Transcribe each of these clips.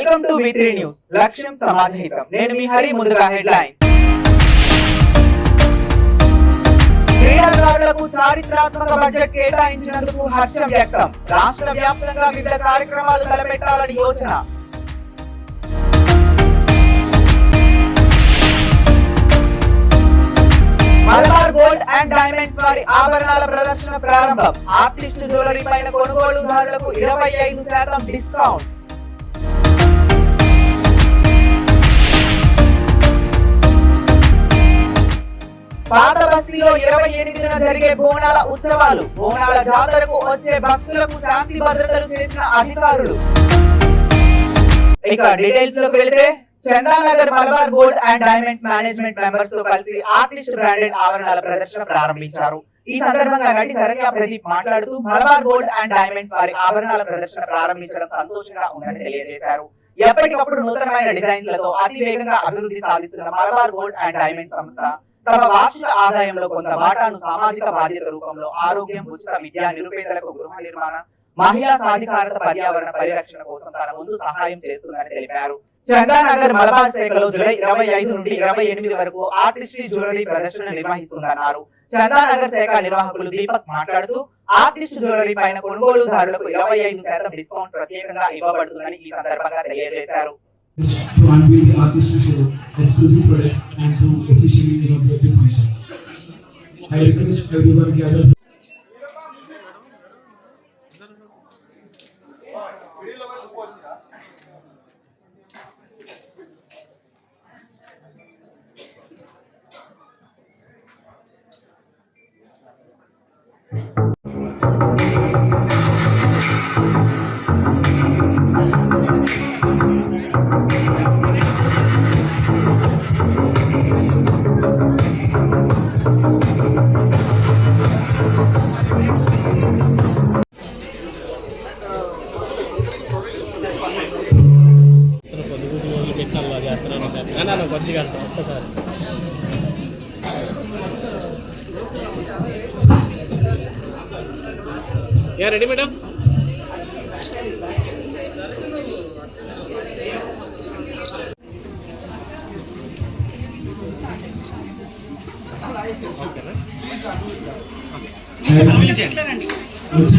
Welcome to V3 news. లక్ష్యం సమాజ హితం. నేను మీ హరి. ముందుగా హెడ్లైన్స్. క్రీడాకారులకు చారిత్రాత్మక బడ్జెట్ కేటాయించినందుకు హర్షం వ్యక్తం. రాష్ట్ర వ్యాప్తంగా వివిధ కార్యక్రమాలు తలపెట్టాలని యోచన. మలబార్ గోల్డ్ అండ్ డైమండ్స్ వారి ఆభరణాల ప్రదర్శన ప్రారంభం. ఆర్టిస్ట్ జ్యువెలరీ పైన కొనుగోలుదారులకు 25% డిస్కౌంట్. పాత బస్తీలో 28న జరిగే బోనాల ఉత్సవాలు. బోనాల జాతరకు వచ్చే భక్తులకు శాంతి భద్రతలు చేసిన అధికారులు. ఇక డీటెయిల్స్ లోకి వెళితే, Chandanagar Malabar gold and diamonds management members తో కలిసి ఆర్టిస్ట్ బ్రాండెడ్ ఆభరణాల ప్రదర్శన ప్రారంభించారు. ఈ సందర్భంగా నటి శరణ్య ప్రదీప్ మాట్లాడుతూ మలబార్ గోల్డ్ అండ్ డైమండ్స్ వారి ఆభరణాల ప్రదర్శన ప్రారంభించడం సంతోషంగా ఉందని తెలియజేశారు. ఎప్పటికప్పుడు నూతనమైన డిజైన్లతో అతి వేగంగా అభివృద్ధి సాధిస్తున్న మలబార్ గోల్డ్ అండ్ డైమండ్స్ సంస్థ తమ వార్షిక ఆదాయంలో కొంత వాటాను సామాజిక బాధ్యత రూపంలో ఆరోగ్యం, ఉచిత విద్య, నిరుపేదలకు గృహ నిర్మాణ, మహిళా సాధికారత, పర్యావరణ పరిరక్షణ కోసం తన ముందు సహాయం చేస్తుందని తెలిపారు. చందానగర్ మలబార్ శాఖలో జూలై 25 నుండి 28 వరకు ఆర్టిస్ట్రీ జ్యువెలరీ ప్రదర్శన నిర్వహిస్తుందన్నారు. చందానగర్ శాఖ నిర్వాహకులు దీపక్ మాట్లాడుతూ ఆర్టిస్ట్ జ్యువెలరీ పైన కొనుగోలుదారులకు 25% డిస్కౌంట్ ప్రత్యేకంగా ఇవ్వబడుతుందని ఈ సందర్భంగా తెలియజేశారు. To unveil the artistry show, exclusive products and to officially inaugurate the function. I request everyone gather. Yeah, ready, madam?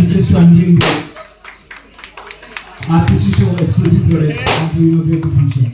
Just to unveil the artistry show, exclusive products and to inaugurate the function.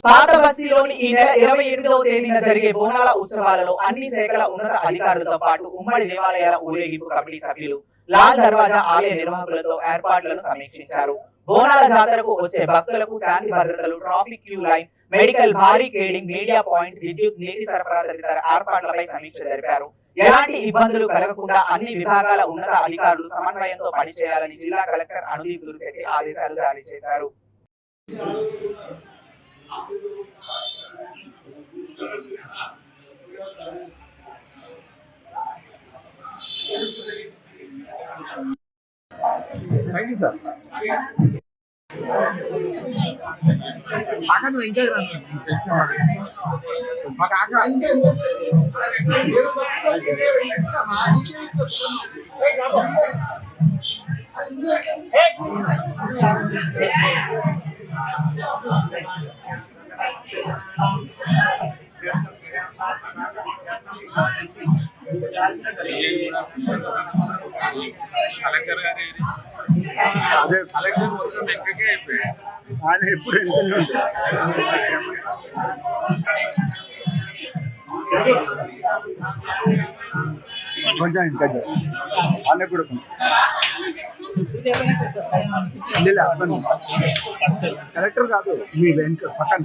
పాత బస్తీలోని ఈ నెల 28వ తేదీన జరిగే బోనాల ఉత్సవాలలో అన్ని శాఖల ఉన్నత అధికారులతో పాటు ఉమ్మడి దేవాలయాల ఊరేగింపు కమిటీ సభ్యులు లాల్ దర్వాజా ఆలయ నిర్వాహకులతో ఏర్పాట్లను సమీక్షించారు. బోనాల జాతరకు వచ్చే భక్తులకు శాంతి భద్రతలు, traffic queue line, medical barricading, media point, విద్యుత్, నీటి సరఫరా తదితర ఏర్పాట్లపై సమీక్ష జరిపారు. ఎలాంటి ఇబ్బందులు కలగకుండా అన్ని విభాగాల ఉన్నత అధికారులు సమన్వయంతో పనిచేయాలని జిల్లా కలెక్టర్ అనుదీప్ దురిశెట్టి ఆదేశాలు జారీ చేశారు. Thank you, sir. Maka tu enjoy kan? Maka agak. Collector గారు అదే కలెక్టర్ మొత్తం ఎక్కడికే అయిపోయాయి. ఆయన ఎప్పుడు వెళ్తుండే కొంచెం ఇంకా అన్న కూడా కలెక్టర్ కాదు, మీ వెంక పక్కన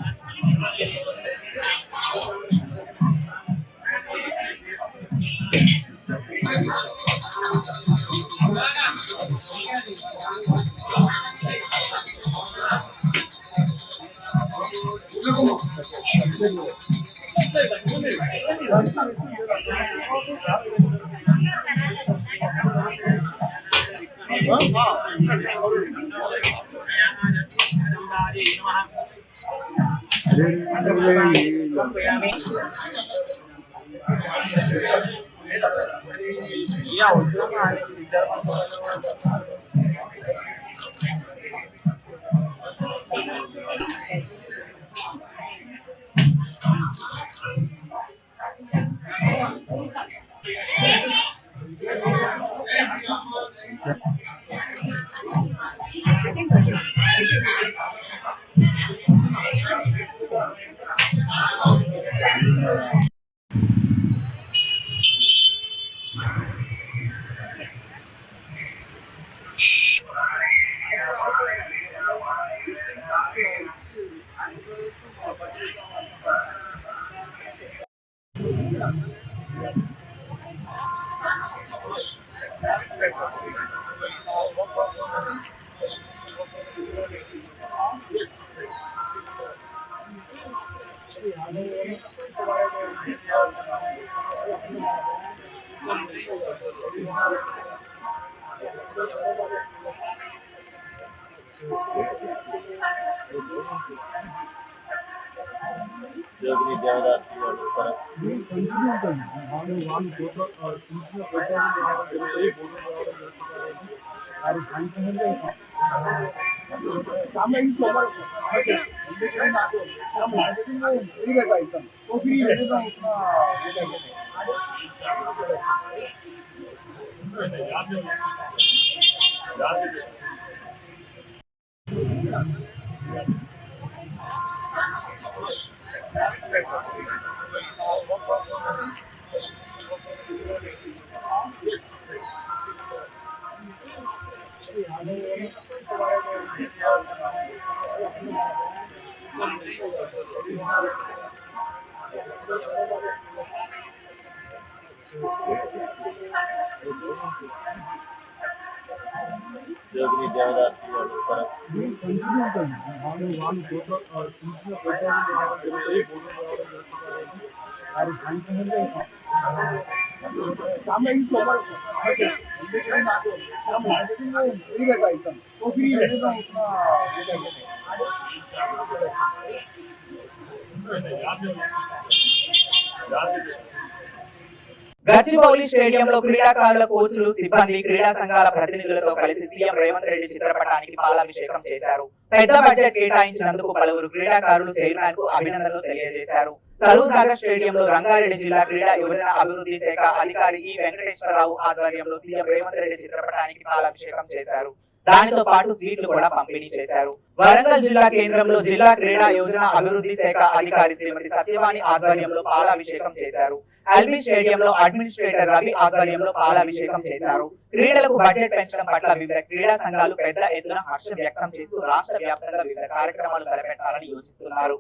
గచ్చిబౌలి స్టేడియంలో క్రీడాకారుల కోచ్లు సిబ్బంది క్రీడా సంఘాల ప్రతినిధులతో కలిసి సీఎం రేవంత్ రెడ్డి చిత్రపటానికి పాలాభిషేకం చేశారు. పెద్ద బడ్జెట్ కేటాయించినందుకు పలువురు క్రీడాకారులు చైర్మన్ కు అభినందనలు తెలియజేశారు. సరూర్ నగర్ స్టేడియంలో రంగారెడ్డి జిల్లా క్రీడా యువజన అభివృద్ధి శాఖ అధికారి ఈ వెంకటేశ్వరరావు ఆధ్వర్యంలో సీఎం రేవంత్ రెడ్డి చిత్రపటానికి పాలాభిషేకం చేశారు. దానితో పాటు స్వీట్లు కూడా పంపిణీ చేశారు. వరంగల్ జిల్లా కేంద్రంలో జిల్లా క్రీడా యోజన అభివృద్ధి శాఖ అధికారి శ్రీమతి సత్యవాణి ఆధ్వర్యంలో పాలాభిషేకం చేశారు. ఎల్బీ స్టేడియంలో అడ్మినిస్ట్రేటర్ రవి ఆధ్వర్యంలో పాలాభిషేకం చేశారు. క్రీడలకు బడ్జెట్ పెంచడం పట్ల వివిధ క్రీడా సంఘాలు పెద్ద ఎత్తున హర్షం వ్యక్తం చేస్తూ రాష్ట్ర వ్యాప్తంగా వివిధ కార్యక్రమాలు తలపెట్టాలని యోచిస్తున్నారు.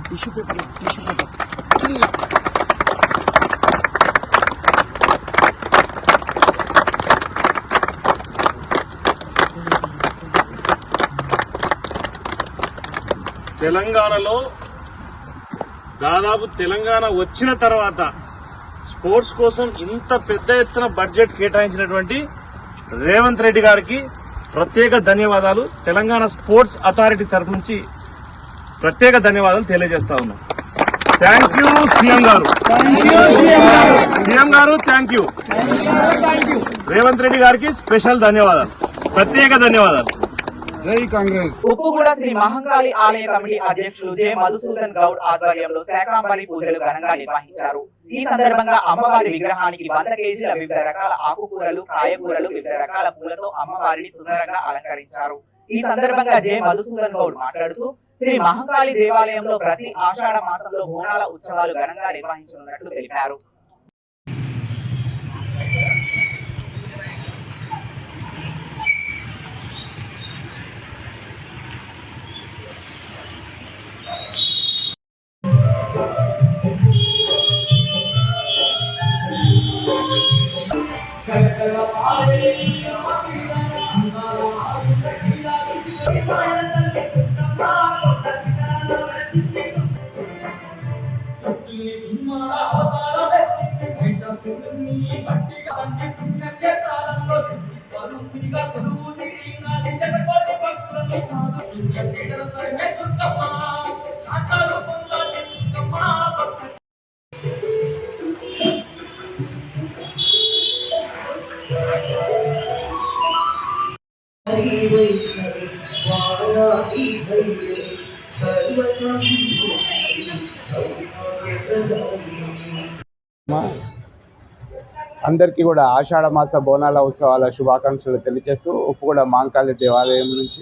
टिश्यू पेपर తెలంగాణలో దాదాపు తెలంగాణ వచ్చిన తర్వాత స్పోర్ట్స్ కోసం ఇంత పెద్ద ఎత్తున బడ్జెట్ కేటాయించినటువంటి రేవంత్ రెడ్డి గారికి ప్రత్యేక ధన్యవాదాలు. తెలంగాణ స్పోర్ట్స్ అథారిటీ తరఫు నుంచి ప్రత్యేక ధన్యవాదాలు తెలియజేస్తా ఉన్నాం. థ్యాంక్ యూ సీఎం గారు. సీఎం గారు థ్యాంక్ యూ. రేవంత్ రెడ్డి గారికి స్పెషల్ ధన్యవాదాలు, ప్రత్యేక ధన్యవాదాలు. జై కాంగ్రెస్. ఉప్పుగూడ శ్రీ మహంకాళి ఆలయ కమిటీ అధ్యక్షులు జె మధుసూదన్ గౌడ్ ఆధ్వర్యంలో శాకాంబరి పూజలు ఘనంగా నిర్వహించారు. ఈ సందర్భంగా అమ్మవారి విగ్రహానికి 100 కేజీల వివిధ రకాల ఆకుకూరలు, కాయగూరలు, వివిధ రకాల పూలతో అమ్మవారిని సుందరంగా అలంకరించారు. ఈ సందర్భంగా జె మధుసూదన్ గౌడ్ మాట్లాడుతూ శ్రీ మహంకాళి దేవాలయంలో ప్రతి ఆషాఢ మాసంలో బోనాల ఉత్సవాలు ఘనంగా నిర్వహించనున్నట్లు తెలిపారు. అందరికీ కూడా ఆషాఢ మాస బోనాల ఉత్సవాల శుభాకాంక్షలు తెలియజేస్తూ ఉప్పుగూడ మహంకాళి దేవాలయం నుంచి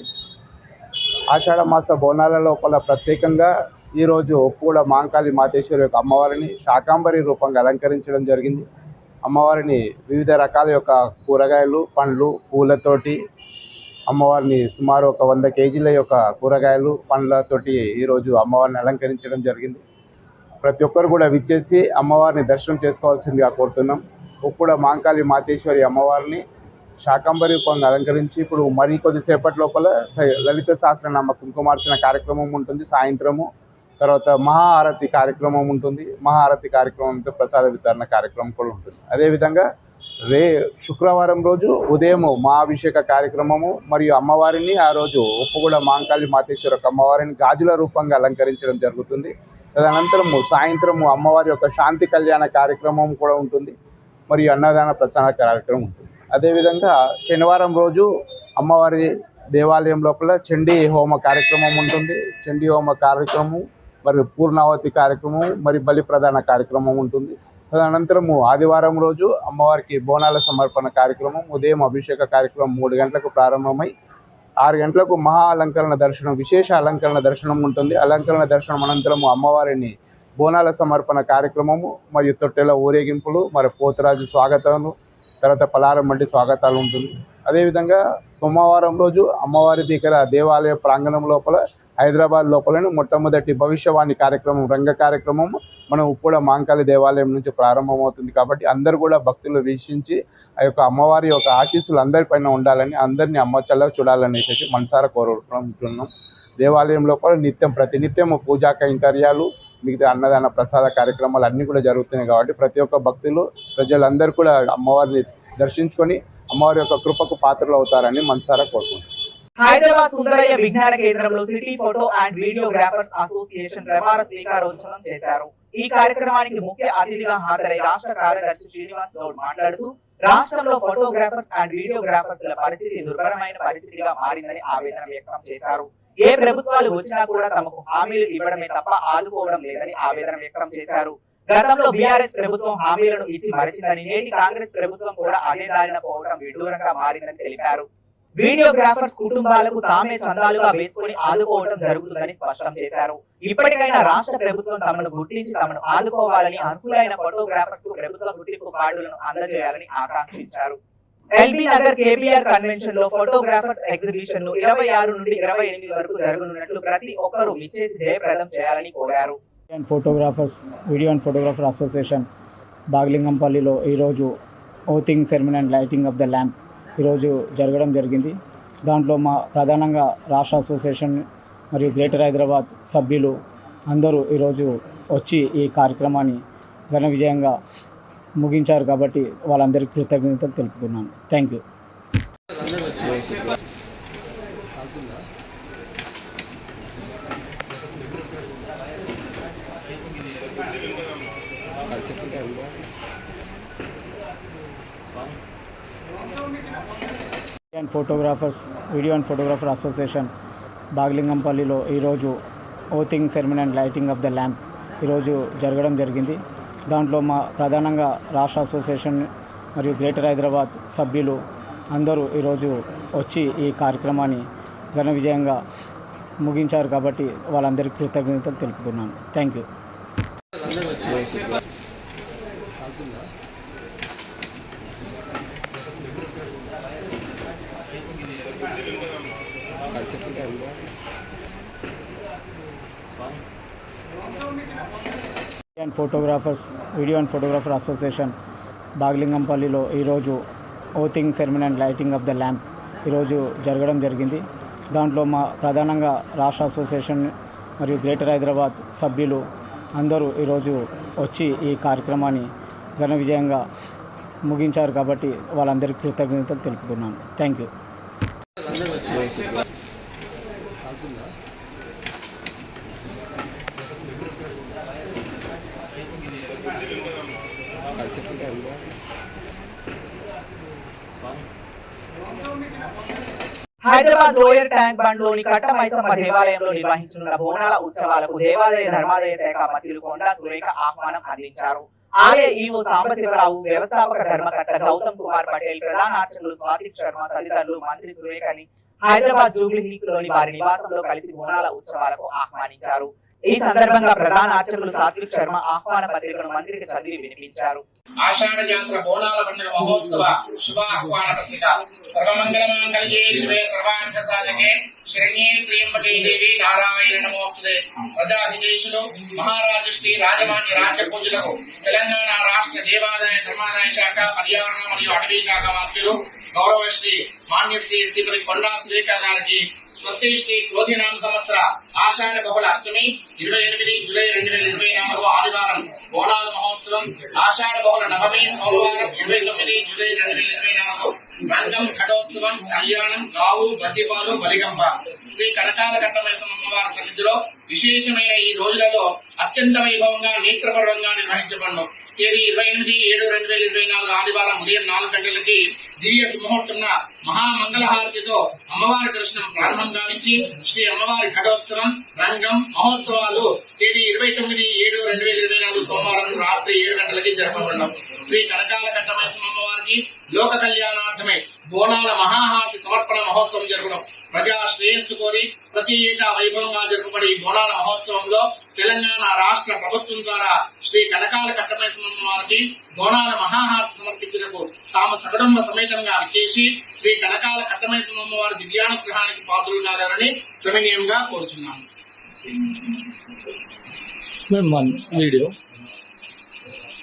ఆషాఢ మాస బోనాల లోపల ప్రత్యేకంగా ఈరోజు ఉప్పుగూడ మహంకాళి మాతేశ్వరి యొక్క అమ్మవారిని శాకాంబరి రూపంగా అలంకరించడం జరిగింది. అమ్మవారిని వివిధ రకాల యొక్క కూరగాయలు, పండ్లు, పూలతోటి అమ్మవారిని సుమారు ఒక 100 కేజీల యొక్క కూరగాయలు, పండ్లతోటి ఈరోజు అమ్మవారిని అలంకరించడం జరిగింది. ప్రతి ఒక్కరు కూడా విచ్చేసి అమ్మవారిని దర్శనం చేసుకోవాల్సిందిగా కోరుతున్నాం. ఉప్పుగూడ మహంకాళి మాతేశ్వరి అమ్మవారిని శాకాంబరి రూపంగా అలంకరించి ఇప్పుడు మరి కొద్దిసేపటి లోపల లలిత సహస్రనామ కుంకుమార్చన కార్యక్రమం ఉంటుంది. సాయంత్రము తర్వాత మహాఆరతి కార్యక్రమం ఉంటుంది. మహాఆరతి కార్యక్రమంతో ప్రసాద వితరణ కార్యక్రమం కూడా ఉంటుంది. అదేవిధంగా శుక్రవారం రోజు ఉదయం మహాభిషేక కార్యక్రమము మరియు అమ్మవారిని ఆ రోజు ఉప్పుగూడ మహంకాళి మాతేశ్వరి అమ్మవారిని గాజుల రూపంగా అలంకరించడం జరుగుతుంది. తదనంతరము సాయంత్రము అమ్మవారి యొక్క శాంతి కళ్యాణ కార్యక్రమం కూడా ఉంటుంది మరియు అన్నదాన ప్రసాద కార్యక్రమం ఉంటుంది. అదేవిధంగా శనివారం రోజు అమ్మవారి దేవాలయం లోపల చండీ హోమ కార్యక్రమం ఉంటుంది. చండీ హోమ కార్యక్రమం మరియు పూర్ణావతి కార్యక్రమం మరియు బలి ప్రదాన కార్యక్రమం ఉంటుంది. తదనంతరము ఆదివారం రోజు అమ్మవారికి బోనాల సమర్పణ కార్యక్రమం ఉదయం అభిషేక కార్యక్రమం 3 గంటలకు ప్రారంభమై 6 గంటలకు మహా అలంకరణ దర్శనం, విశేష అలంకరణ దర్శనం ఉంటుంది. అలంకరణ దర్శనం అనంతరము అమ్మవారిని బోనాల సమర్పణ కార్యక్రమము మరియు తొట్టెల ఊరేగింపులు మరి పోతురాజు స్వాగతాలు, తర్వాత పలారం వంటి స్వాగతాలు ఉంటుంది. అదేవిధంగా సోమవారం రోజు అమ్మవారి దగ్గర దేవాలయ ప్రాంగణం లోపల హైదరాబాద్ లోపలని మొట్టమొదటి భవిష్యవాణి కార్యక్రమం, రంగ కార్యక్రమం మనం ఉప్పుగూడ మహంకాళి దేవాలయం నుంచి ప్రారంభమవుతుంది. కాబట్టి అందరూ కూడా భక్తులు వీక్షించి ఆ యొక్క అమ్మవారి యొక్క ఆశీస్సులు అందరిపైన ఉండాలని, అందరినీ అమ్మ చల్లగా చూడాలనేసి మనసారా కోరుకుంటున్నాం. దేవాలయం లోపల ప్రతినిత్యం పూజా కైంకర్యాలు, మిగతా అన్నదాన ప్రసాద కార్యక్రమాలు అన్నీ కూడా జరుగుతున్నాయి. కాబట్టి ప్రతి ఒక్క భక్తులు ప్రజలందరూ కూడా అమ్మవారిని దర్శించుకొని అమ్మవారి యొక్క కృపకు పాత్రలు అవుతారని మనసారా కోరుకుంటున్నాం. హైదరాబాద్ సుందరయ్య విజ్ఞాన కేంద్రంలో city photo and videographers association ప్రమాణ స్వీకారోత్సవం చేశారు. ఈ కార్యక్రమానికి ముఖ్య అతిథిగా హాజరై రాష్ట్ర కార్యదర్శి శ్రీనివాస్ గౌడ్ మాట్లాడుతూ రాష్ట్రంలో ఫోటోగ్రాఫర్స్ అండ్ వీడియోగ్రాఫర్స్ పరిస్థితి దుర్భరమైన పరిస్థితిగా మారిందని ఆవేదన వ్యక్తం చేశారు. ఏ ప్రభుత్వాలు వచ్చినా కూడా తమకు హామీలు ఇవ్వడమే తప్ప ఆదుకోవడం లేదని ఆవేదన వ్యక్తం చేశారు. గతంలో బీఆర్ఎస్ ప్రభుత్వం హామీలను ఇచ్చి మరిచిందని, నేటి కాంగ్రెస్ ప్రభుత్వం కూడా అదే దారిన పోవడం విడ్డూరంగా మారిందని తెలిపారు. వీడియోగ్రాఫర్స్ కుటుంబాలకు తామే చందాలుగా వేసుకుని ఆదుకోవడం జరుగుతుందని స్పష్టం చేశారు. ఇప్పటికైనా రాష్ట్ర ప్రభుత్వం తమను గుర్తించి తమను ఆదుకోవాలని, అర్హులైన ఫోటోగ్రాఫర్స్ కు ప్రభుత్వ గుర్తింపు కార్డులను అందజేయాలని ఆకాంక్షించారు. ఎల్బీ నగర్ కేబీఆర్ కన్వెన్షన్ లో ఫోటోగ్రాఫర్స్ ఎగ్జిబిషన్ ను 26 నుండి 28 వరకు జరగనున్నట్లు ప్రతి ఒక్కరూ విచ్చేసి జయప్రదం చేయాలని కోరారు. Photographers video and photographer association బాగ్లింగంపల్లిలో ఈరోజు oathing ceremony and lighting of the lamp ఈరోజు జరగడం జరిగింది. దాంట్లో మా ప్రధానంగా రాష్ట్ర అసోసియేషన్ మరియు గ్రేటర్ హైదరాబాద్ సభ్యులు అందరూ ఈరోజు వచ్చి ఈ కార్యక్రమాన్ని ఘన విజయంగా ముగించారు. కాబట్టి వాళ్ళందరికీ కృతజ్ఞతలు తెలుపుతున్నాను. Thank you. Photographers video and photographer association బాగ్లింగంపల్లిలో ఈరోజు oathing ceremony and lighting of the lamp ఈరోజు జరగడం జరిగింది. దాంట్లో మా ప్రధానంగా రాష్ట్ర అసోసియేషన్ మరియు గ్రేటర్ హైదరాబాద్ సభ్యులు అందరూ ఈరోజు వచ్చి ఈ కార్యక్రమాన్ని ఘన విజయంగా ముగించారు కాబట్టి వాళ్ళందరికీ కృతజ్ఞతలు తెలుపుతున్నాను. Thank you. Video and photographer association బాగ్లింగంపల్లిలో ఈరోజు oathing ceremony and lighting of the lamp ఈరోజు జరగడం జరిగింది. దాంట్లో మా ప్రధానంగా రాష్ట్ర అసోసియేషన్ మరియు గ్రేటర్ హైదరాబాద్ సభ్యులు అందరూ ఈరోజు వచ్చి ఈ కార్యక్రమాన్ని ఘన విజయంగా ముగించారు కాబట్టి వాళ్ళందరికీ కృతజ్ఞతలు తెలుపుతున్నాను. Thank you. Hyderabad lower tank bund లోని కట్టమైసమ్మ దేవాలయంలో నిర్వహించనున్న బోనాల ఉత్సవాలకు దేవాదాయ ధర్మాదాయ శాఖ మంత్రులు కొండా సురేఖ ఆహ్వానం అందించారు. ఆలయ ఈవో సాంబశివరావు, వ్యవస్థాపక ధర్మకర్త గౌతమ్ కుమార్ పటేల్, ప్రధాన అర్చకులు స్వాతిక్ శర్మ తదితరులు మంత్రి సురేఖని హైదరాబాద్ జూబ్లీ హిల్స్ లోని వారి నివాసంలో కలిసి బోనాల ఉత్సవాలకు ఆహ్వానించారు. ఈ సందర్భంగా ప్రధాన అర్చకులు సాత్విక్ శర్మ ఆహ్వాన పత్రికను మంత్రికి చదివి వినిపించారు. ఆషాఢ జాతర బోనాల పండుగ మహోత్సవ శుభ ఆహ్వాన పత్రిక. సర్వమంగళమాంగళ్యే శివే సర్వార్థ సాధకే శరణ్యే త్ర్యంబకే దేవి నారాయణ నమోస్తుతే. ప్రజాధిదేశులు మహారాజు శ్రీ రాజమాన్య రాజ్య పూజలకు తెలంగాణ రాష్ట్ర దేవాదాయ ధర్మాదాయ శాఖ, పర్యావరణ మరియు అటవీ శాఖ మంత్రులు గౌరవ శ్రీ మాన్య శ్రీమతి కొండా సురేఖ గారికి స్వస్తి శ్రీ క్రోధినామ సంవత్సర ఆషాఢ బహుళ అష్టమి 28 జూలై 2024 ఆదివారం బోనాల మహోత్సవం, ఆషాఢ బహుళ నవమి సోమవారం 29 జూలై 2024 రంగం ఘటోత్సవం, కళ్యాణం, గావు, బద్దిపాలు, బలిగంప శ్రీ కనకాల కట్టమైసమ్మ అమ్మవారి సన్నిధిలో విశేషమైన ఈ రోజులలో అత్యంత వైభవంగా నేత్రపర్వంగా నిర్వహించబడను. తేదీ 28/7/2024 ఆదివారం ఉదయం 4 గంటలకి దివ్య సుముహూర్తంగా మహామంగళహారతితో అమ్మవారి దర్శనం ప్రారంభం గావించి శ్రీ అమ్మవారి ఘటోత్సవం, రంగం మహోత్సవాలు తేదీ 29/7/2024 సోమవారం రాత్రి 7 గంటలకి జరపబడను. శ్రీ కనకాల కట్టమైసమ్మ అమ్మవారికి లోక కళ్యాణార్థమై బోనాల మహాహారతి సమర్పణ మహోత్సవం జరుగును. ప్రజా శ్రేయస్సు కోరి ప్రతి ఏటా వైభవంగా జరుపబడే ఈ బోనాల మహోత్సవంలో తెలంగాణ రాష్ట్ర ప్రభుత్వం ద్వారా శ్రీ కనకాల కట్టమైసమ్మ వారికి బోనాల మహాహారతి సమర్పించుటకు తాము సకుటుంబ సమేతంగా విచ్చేసి శ్రీ కనకాల కట్టమైసమ్మ వారి దివ్యానుగ్రహానికి పాత్రలు కావాలని సవినయంగా కోరుతున్నాము.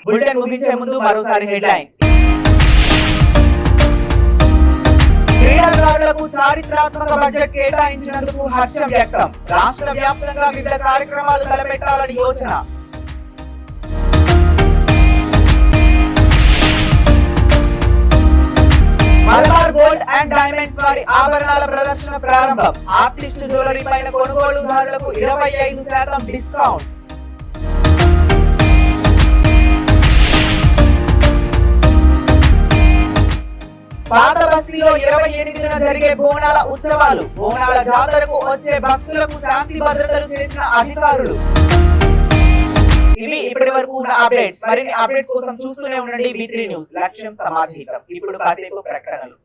బులెటిన్ ముగించే ముందు మరోసారి హెడ్లైన్స్. క్రీడాకారులకు చారిత్రాత్మక బడ్జెట్ కేటాయించినందుకు హర్షం వ్యక్తం. రాష్ట్ర వ్యాప్తంగా వివిధ కార్యక్రమాలు తలపెట్టాలని యోచన. మలబార్ గోల్డ్ అండ్ డైమండ్స్ వారి ఆభరణాల ప్రదర్శన ప్రారంభం. ఆర్టిస్ట్ జ్యువెలరీ పైన కొనుగోలుదారులకు 25% డిస్కౌంట్. పాత బస్తీలో 28న జరిగే బోనాల ఉత్సవాలు. బోనాల జాతరకు వచ్చే భక్తులకు శాంతి భద్రతలు చేసిన అధికారులు. ఇవి ఇప్పటి వరకు ఉన్న అప్డేట్స్. మరిన్ని అప్డేట్స్ కోసం చూస్తూనే ఉండండి V3 న్యూస్. లక్ష్యం సమాజ హితం. ఇప్పుడు కాసేపు ప్రకటనలు.